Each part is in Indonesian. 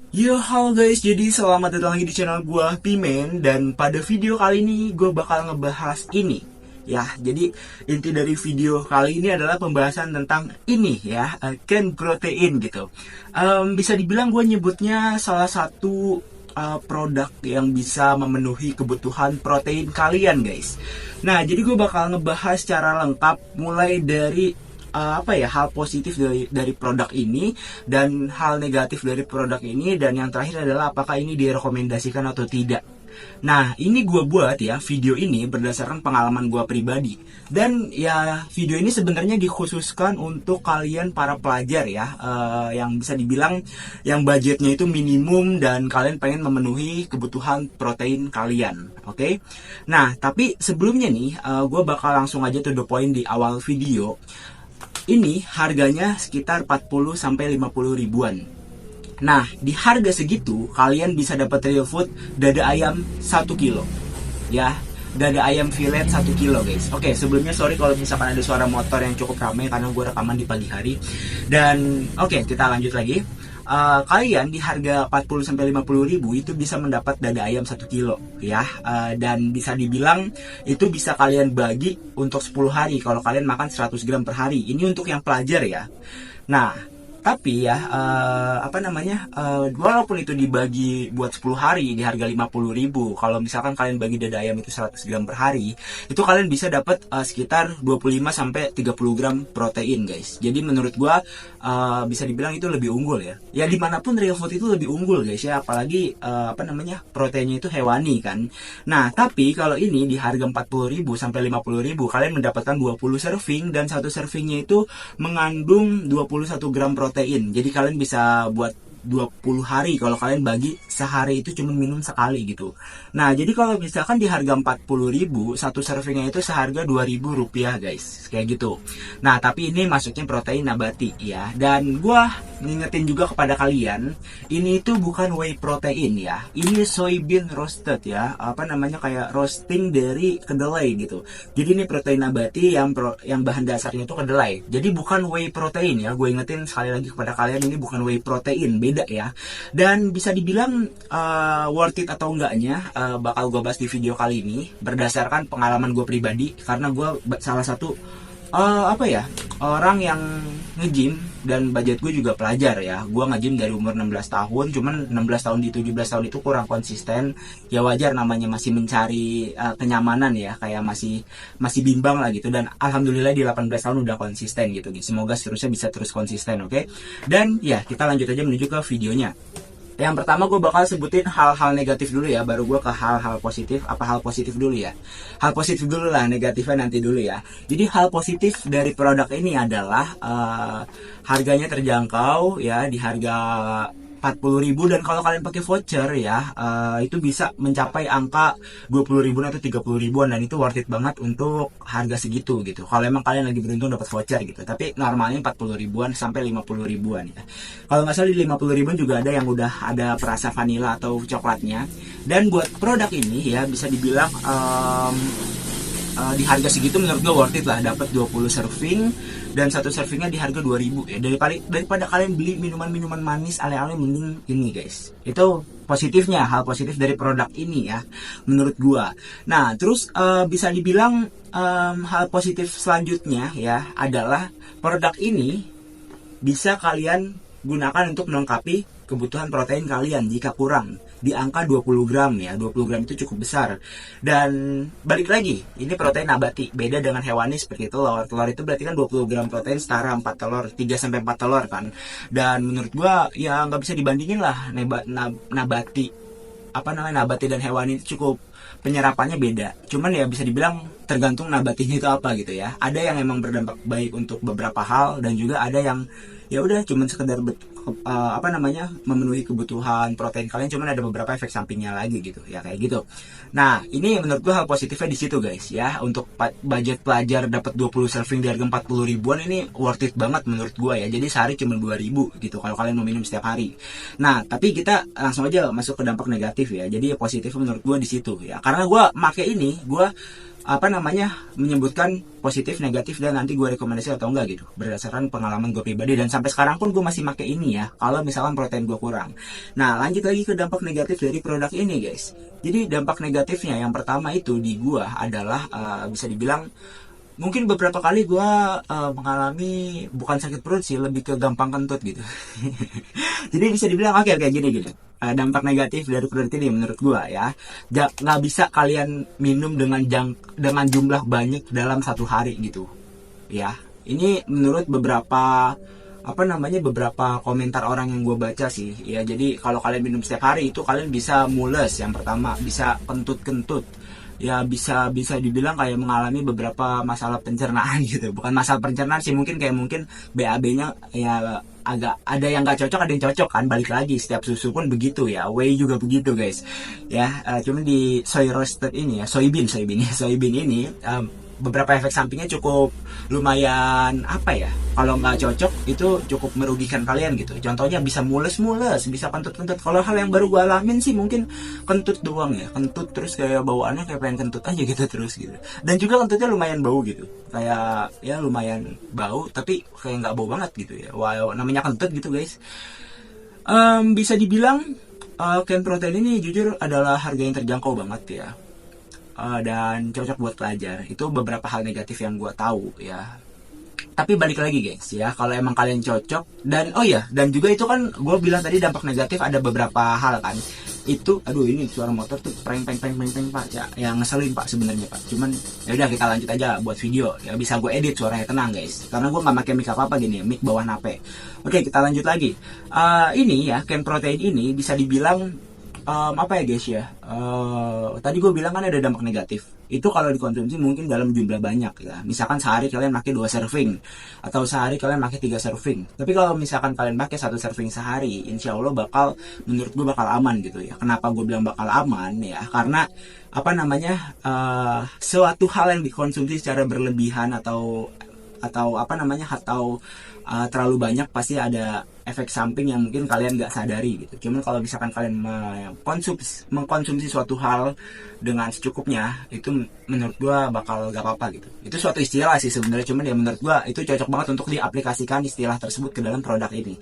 Yo, halo guys, jadi selamat datang lagi di channel gua Pimen. Dan pada video kali ini gue bakal ngebahas ini. Ya, jadi inti dari video kali ini adalah pembahasan tentang ini ya, can protein gitu. Bisa dibilang gue nyebutnya salah satu produk yang bisa memenuhi kebutuhan protein kalian guys. Nah, jadi gue bakal ngebahas secara lengkap mulai dari hal positif dari produk ini dan hal negatif dari produk ini, dan yang terakhir adalah apakah ini direkomendasikan atau tidak. Nah, ini gue buat ya video ini berdasarkan pengalaman gue pribadi, dan ya video ini sebenarnya dikhususkan untuk kalian para pelajar ya, yang bisa dibilang yang budgetnya itu minimum dan kalian pengen memenuhi kebutuhan protein kalian. Oke. Nah, tapi sebelumnya nih, gue bakal langsung aja to the point di awal video. Ini harganya sekitar 40 sampai 50 ribuan. Nah, di harga segitu kalian bisa dapat real food dada ayam 1 kilo. Ya, dada ayam fillet 1 kilo guys. Oke, sebelumnya sorry kalau misalkan ada suara motor yang cukup ramai karena gue rekaman di pagi hari. Dan oke, kita lanjut lagi. Kalian di harga 40 sampai 50 ribu itu bisa mendapat dada ayam 1 kilo ya. Dan bisa dibilang itu bisa kalian bagi untuk 10 hari kalau kalian makan 100 gram per hari. Ini untuk yang pelajar ya. Nah, tapi ya walaupun itu dibagi buat 10 hari di harga 50 ribu, kalau misalkan kalian bagi dada ayam itu 100 gram per hari, itu kalian bisa dapat sekitar 25 sampai 30 gram protein guys. Jadi menurut gua bisa dibilang itu lebih unggul ya. Ya dimanapun real food itu lebih unggul guys ya, apalagi proteinnya itu hewani kan. Nah, tapi kalau ini di harga 40 ribu sampai 50 ribu, kalian mendapatkan 20 serving, dan satu servingnya itu mengandung 21 gram protein. Jadi kalian bisa buat 20 hari kalau kalian bagi sehari itu cuma minum sekali gitu. Nah, jadi kalau misalkan di harga 40 ribu, satu servingnya itu seharga 2.000 rupiah guys, kayak gitu. Nah, tapi ini masuknya protein nabati ya. Dan gua ngingetin juga kepada kalian, ini itu bukan whey protein ya. Ini soybean roasted ya, kayak roasting dari kedelai gitu. Jadi ini protein nabati yang bahan dasarnya itu kedelai. Jadi bukan whey protein ya. Gue ingetin sekali lagi kepada kalian, ini bukan whey protein, beda ya. Dan bisa dibilang worth it atau enggaknya bakal gue bahas di video kali ini berdasarkan pengalaman gue pribadi, karena gue salah satu orang yang nge-gym, dan budget gue juga pelajar ya. Gue nge-gym dari umur 16 tahun, cuman 16 tahun di 17 tahun itu kurang konsisten. Ya wajar, namanya masih mencari kenyamanan ya, kayak masih bimbang lah gitu. Dan alhamdulillah di 18 tahun udah konsisten gitu. Semoga seterusnya bisa terus konsisten, oke? Dan ya, kita lanjut aja menuju ke videonya. Yang pertama gue bakal sebutin hal-hal negatif dulu ya, baru gue ke hal-hal positif. Apa hal positif dulu ya? Hal positif dulu lah, negatifnya nanti dulu ya. Jadi hal positif dari produk ini adalah harganya terjangkau ya, di harga 40 ribu, dan kalau kalian pakai voucher ya, itu bisa mencapai angka 20 ribuan atau 30 ribuan, dan itu worth it banget untuk harga segitu gitu. Kalau emang kalian lagi beruntung dapat voucher gitu. Tapi normalnya 40 ribuan sampai 50 ribuan ya. Kalau nggak salah di 50 ribuan juga ada yang udah ada perasa vanilla atau coklatnya. Dan buat produk ini ya, bisa dibilang di harga segitu menurut gue worth it lah, dapat 20 serving, dan satu servingnya di harga 2000 ya. Daripada kalian beli minuman-minuman manis ale-ale, mending ini guys. Itu positifnya, hal positif dari produk ini ya menurut gue. Nah, terus bisa dibilang hal positif selanjutnya ya adalah produk ini bisa kalian gunakan untuk melengkapi kebutuhan protein kalian jika kurang di angka 20 gram ya. 20 gram itu cukup besar. Dan balik lagi, ini protein nabati, beda dengan hewani seperti telur. Telur itu berarti kan 20 gram protein setara 4 telur, 3 sampai 4 telur kan. Dan menurut gua ya nggak bisa dibandingin lah, nabati dan hewani itu cukup penyerapannya beda. Cuman ya bisa dibilang tergantung nabatinya itu apa gitu ya. Ada yang emang berdampak baik untuk beberapa hal, dan juga ada yang ya udah cuman sekedar memenuhi kebutuhan protein kalian, cuman ada beberapa efek sampingnya lagi gitu ya, kayak gitu. Nah, ini menurut gue hal positifnya di situ guys ya. Untuk budget pelajar dapat 20 serving di harga 40 ribuan, ini worth it banget menurut gue ya. Jadi sehari cuma 2000 gitu kalau kalian mau minum setiap hari. Nah, tapi kita langsung aja masuk ke dampak negatif ya. Jadi positifnya menurut gue di situ ya. Karena gue make ini, gue menyebutkan positif, negatif, dan nanti gue rekomendasi atau enggak gitu berdasarkan pengalaman gue pribadi, dan sampai sekarang pun gue masih pakai ini ya kalau misalkan protein gue kurang. Nah, lanjut lagi ke dampak negatif dari produk ini guys. Jadi dampak negatifnya yang pertama itu di gue adalah bisa dibilang mungkin beberapa kali gue mengalami bukan sakit perut sih, lebih ke gampang kentut gitu. Jadi bisa dibilang oke gini. Dampak negatif dari produk ini menurut gue ya, nggak bisa kalian minum dengan jumlah banyak dalam satu hari gitu ya. Ini menurut beberapa beberapa komentar orang yang gue baca sih ya. Jadi kalau kalian minum setiap hari itu kalian bisa mules, yang pertama bisa kentut ya, bisa dibilang kayak mengalami beberapa masalah pencernaan gitu. Bukan masalah pencernaan sih, mungkin BAB-nya ya agak ada yang nggak cocok, ada yang cocok kan. Balik lagi setiap susu pun begitu ya, whey juga begitu guys ya. Cuman di soybean ini beberapa efek sampingnya cukup lumayan kalau nggak cocok itu cukup merugikan kalian gitu. Contohnya bisa mules, bisa kentut. Kalau hal yang baru gue alamin sih mungkin kentut doang ya, kentut terus kayak bawaannya kayak pengen kentut aja gitu terus gitu. Dan juga kentutnya lumayan bau gitu, kayak ya lumayan bau tapi kayak nggak bau banget gitu ya. Wow, namanya kentut gitu guys. Bisa dibilang Ken Protein ini jujur adalah harga yang terjangkau banget ya. Dan cocok buat pelajar. Itu beberapa hal negatif yang gue tahu ya. Tapi balik lagi guys ya, kalau emang kalian cocok dan dan juga itu kan gue bilang tadi dampak negatif ada beberapa hal kan. Itu ini suara motor tuh peng pak ya, yang ngeselin pak sebenarnya pak. Cuman ya udah kita lanjut aja buat video ya, bisa gue edit suaranya, tenang guys. Karena gue nggak pakai mic apa gini ya, mic bawah nape. Oke, kita lanjut lagi. Ini ya Ken Protein ini bisa dibilang guys ya, tadi gue bilang kan ada dampak negatif. Itu kalau dikonsumsi mungkin dalam jumlah banyak ya. Misalkan sehari kalian pakai 2 serving atau sehari kalian pakai 3 serving. Tapi kalau misalkan kalian pakai 1 serving sehari, insya Allah menurut gue bakal aman gitu ya. Kenapa gue bilang bakal aman ya? Karena suatu hal yang dikonsumsi secara berlebihan atau terlalu banyak pasti ada efek samping yang mungkin kalian nggak sadari gitu. Cuman kalau misalkan kalian mengkonsumsi suatu hal dengan secukupnya, itu menurut gua bakal gak apa-apa gitu. Itu suatu istilah sih sebenarnya, cuman ya menurut gua itu cocok banget untuk diaplikasikan istilah tersebut ke dalam produk ini.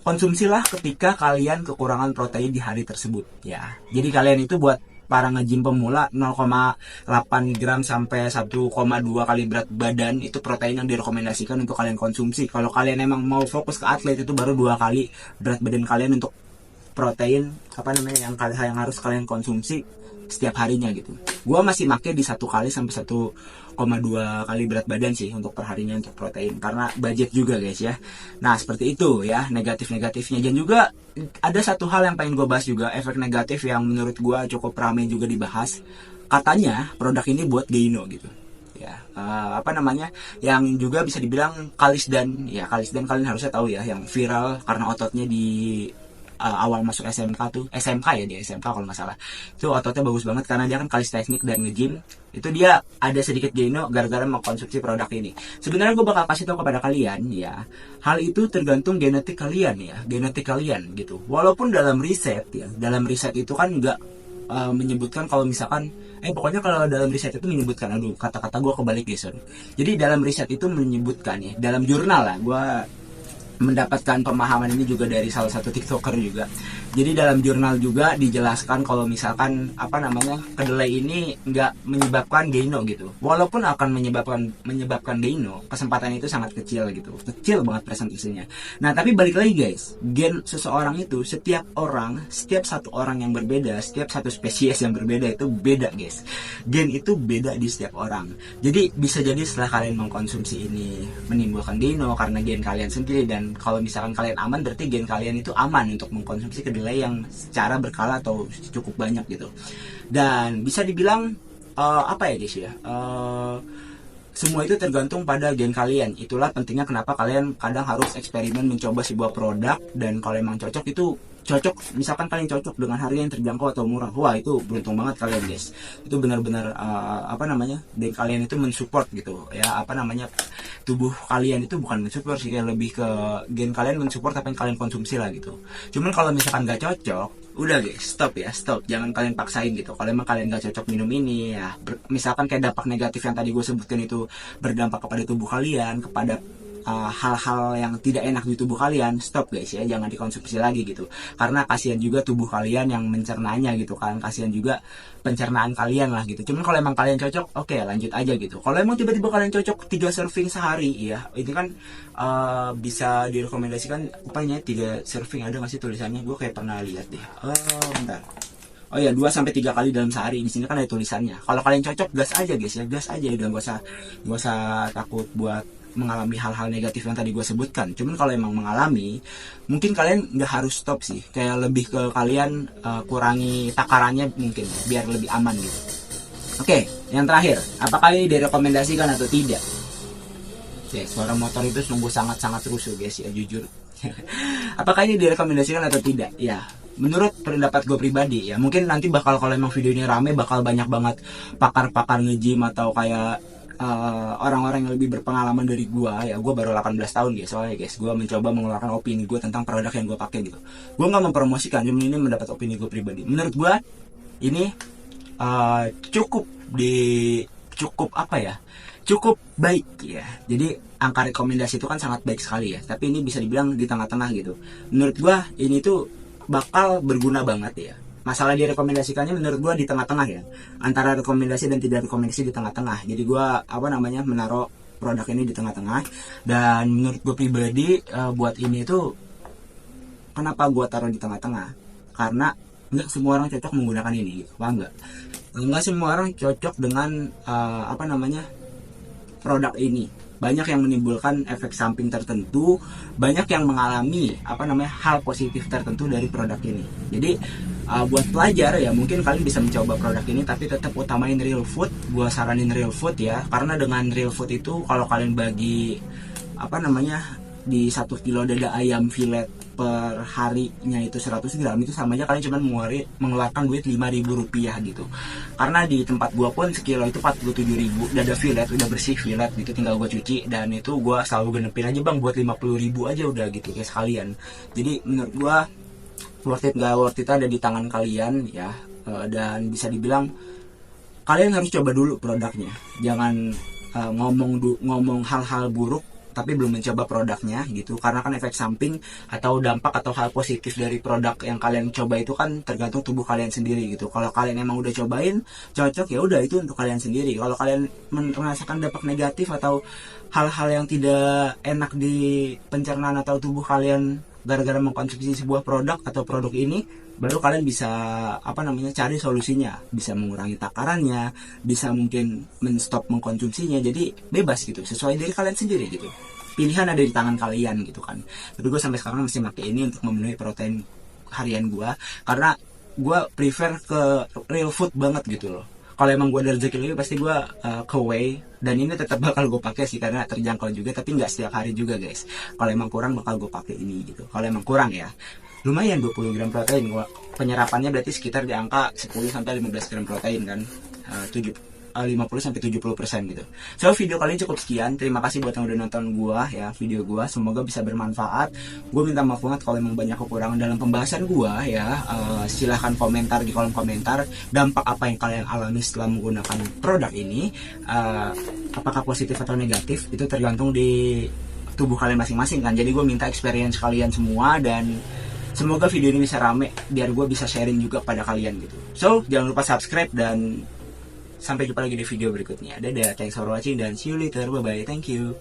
Konsumsilah ketika kalian kekurangan protein di hari tersebut ya. Jadi kalian itu buat para nge-gym pemula 0,8 gram sampai 1,2 kali berat badan itu protein yang direkomendasikan untuk kalian konsumsi. Kalau kalian emang mau fokus ke atlet itu baru 2 kali berat badan kalian untuk protein yang harus kalian konsumsi setiap harinya gitu. Gua masih make di 1 kali sampai 1,2 kali berat badan sih untuk perharinya untuk protein, karena budget juga guys ya. Nah seperti itu ya negatifnya. Dan juga ada satu hal yang pengen gue bahas juga, efek negatif yang menurut gue cukup ramai juga dibahas. Katanya produk ini buat gaino gitu ya, yang juga bisa dibilang Kalisdan kalian harusnya tahu ya, yang viral karena ototnya di awal masuk SMK ya, di SMK kalau nggak salah. Itu ototnya bagus banget karena dia kan kalisteknik dan nge-gym. Itu dia ada sedikit gaino gara-gara mengkonsumsi produk ini. Sebenarnya gue bakal kasih tahu kepada kalian ya, hal itu tergantung genetik kalian gitu. Walaupun dalam riset itu kan nggak menyebutkan kalau misalkan pokoknya kalau dalam riset itu menyebutkan, kata-kata gue kebalik guys. Jadi dalam riset itu menyebutkan ya, dalam jurnal lah, gue mendapatkan pemahaman ini juga dari salah satu TikToker juga. Jadi dalam jurnal juga dijelaskan kalau misalkan kedelai ini nggak menyebabkan gaino gitu. Walaupun akan menyebabkan gaino, kesempatan itu sangat kecil gitu. Kecil banget presentasenya. Nah, tapi balik lagi guys, gen seseorang itu setiap satu orang yang berbeda, setiap satu spesies yang berbeda itu beda guys. Gen itu beda di setiap orang. Jadi bisa jadi setelah kalian mengkonsumsi ini menimbulkan gaino karena gen kalian sendiri, dan kalau misalkan kalian aman berarti gen kalian itu aman untuk mengkonsumsi kedelai yang secara berkala atau cukup banyak gitu. Dan bisa dibilang guys ya, semua itu tergantung pada gen kalian. Itulah pentingnya kenapa kalian kadang harus eksperimen mencoba sebuah produk, dan kalau emang cocok itu cocok. Misalkan kalian cocok dengan harga yang terjangkau atau murah, wah itu beruntung banget kalian guys. Itu benar-benar gen kalian itu mensupport gitu ya, tubuh kalian itu bukan mensupport sih, kayak lebih ke gen kalian mensupport apa yang kalian konsumsi lah gitu. Cuman kalau misalkan gak cocok, udah guys, stop, jangan kalian paksain gitu. Kalau emang kalian gak cocok minum ini ya, misalkan kayak dampak negatif yang tadi gue sebutkan itu berdampak kepada tubuh kalian, kepada hal-hal yang tidak enak di tubuh kalian, stop guys ya, jangan dikonsumsi lagi gitu. Karena kasihan juga tubuh kalian yang mencernanya gitu kan, kasihan juga pencernaan kalian lah gitu. Cuman kalau emang kalian cocok, oke, lanjut aja gitu. Kalau emang tiba-tiba kalian cocok 3 serving sehari ya, ini kan bisa direkomendasikan upahnya 3 serving, ada nggak sih tulisannya? Gue kayak pernah lihat deh. Bentar. Oh ya, 2 sampai 3 kali dalam sehari. Di sini kan ada tulisannya. Kalau kalian cocok, gas aja guys ya, gas aja, udah gak usah takut buat mengalami hal-hal negatif yang tadi gue sebutkan. Cuman kalau emang mengalami, mungkin kalian nggak harus stop sih, kayak lebih ke kalian kurangi takarannya mungkin biar lebih aman gitu. Oke, yang terakhir, apakah ini direkomendasikan atau tidak? Oke, suara motor itu sungguh sangat-sangat rusuh guys ya, jujur. Apakah ini direkomendasikan atau tidak? Ya, menurut pendapat gue pribadi ya, mungkin nanti bakal, kalau emang video ini rame, bakal banyak banget pakar-pakar nge-gym atau kayak orang-orang yang lebih berpengalaman dari gua ya. Gua baru 18 tahun guys, soalnya guys gua mencoba mengeluarkan opini gua tentang produk yang gua pakai gitu. Gua nggak mempromosikan, cuma ini mendapat opini gua pribadi. Menurut gua ini cukup apa ya, cukup baik ya. Jadi angka rekomendasi itu kan sangat baik sekali ya, tapi ini bisa dibilang di tengah-tengah gitu. Menurut gua ini tuh bakal berguna banget ya. Masalah direkomendasikannya menurut gue di tengah-tengah ya, antara rekomendasi dan tidak rekomendasi di tengah-tengah. Jadi gue menaruh produk ini di tengah-tengah. Dan menurut gue pribadi buat ini itu, kenapa gue taruh di tengah-tengah, karena nggak semua orang cocok menggunakan ini gitu, paham nggak? Nggak semua orang cocok dengan produk ini. Banyak yang menimbulkan efek samping tertentu, banyak yang mengalami hal positif tertentu dari produk ini. Jadi buat pelajar ya, mungkin kalian bisa mencoba produk ini, tapi tetap utamain real food. Gua saranin real food ya, karena dengan real food itu kalau kalian bagi di 1 kilo dada ayam filet per harinya itu 100 gram, itu sama aja kalian cuma mengeluarkan duit 5.000 rupiah gitu. Karena di tempat gua pun sekilo itu 47.000 dada filet, udah bersih filet gitu, tinggal gua cuci, dan itu gua selalu genepin aja bang buat 50.000 aja udah gitu kayak sekalian. Jadi menurut gua worth it gak worth it ada di tangan kalian ya. Dan bisa dibilang kalian harus coba dulu produknya, jangan ngomong hal-hal buruk tapi belum mencoba produknya gitu. Karena kan efek samping atau dampak atau hal positif dari produk yang kalian coba itu kan tergantung tubuh kalian sendiri gitu. Kalau kalian emang udah cobain cocok, ya udah itu untuk kalian sendiri. Kalau kalian merasakan dampak negatif atau hal-hal yang tidak enak di pencernaan atau tubuh kalian gara-gara mengkonsumsi sebuah produk atau produk ini, baru kalian bisa cari solusinya, bisa mengurangi takarannya, bisa mungkin menstop mengkonsumsinya. Jadi bebas gitu, sesuai diri kalian sendiri gitu, pilihan ada di tangan kalian gitu kan. Tapi gue sampai sekarang masih pakai ini untuk memenuhi protein harian gue, karena gue prefer ke real food banget gitu loh. Kalau emang gue ada rezeki lebih, pasti gue ke whey, dan ini tetap bakal gue pakai sih karena terjangkau juga, tapi nggak setiap hari juga guys. Kalau emang kurang bakal gue pakai ini gitu. Kalau emang kurang ya, lumayan 20 gram protein. Penyerapannya berarti sekitar di angka 10 sampai 15 gram protein kan, 50 sampai 70% gitu. So video kali ini cukup sekian. Terima kasih buat yang udah nonton video gua. Semoga bisa bermanfaat. Gue minta maaf banget kalau emang banyak kekurangan dalam pembahasan gua ya. Silahkan komentar di kolom komentar dampak apa yang kalian alami setelah menggunakan produk ini. Apakah positif atau negatif itu tergantung di tubuh kalian masing-masing kan. Jadi gue minta experience kalian semua, dan semoga video ini bisa rame biar gue bisa sharing juga pada kalian gitu. So jangan lupa subscribe, dan sampai jumpa lagi di video berikutnya. Dadah, thanks for watching, dan see you later, bye bye, thank you.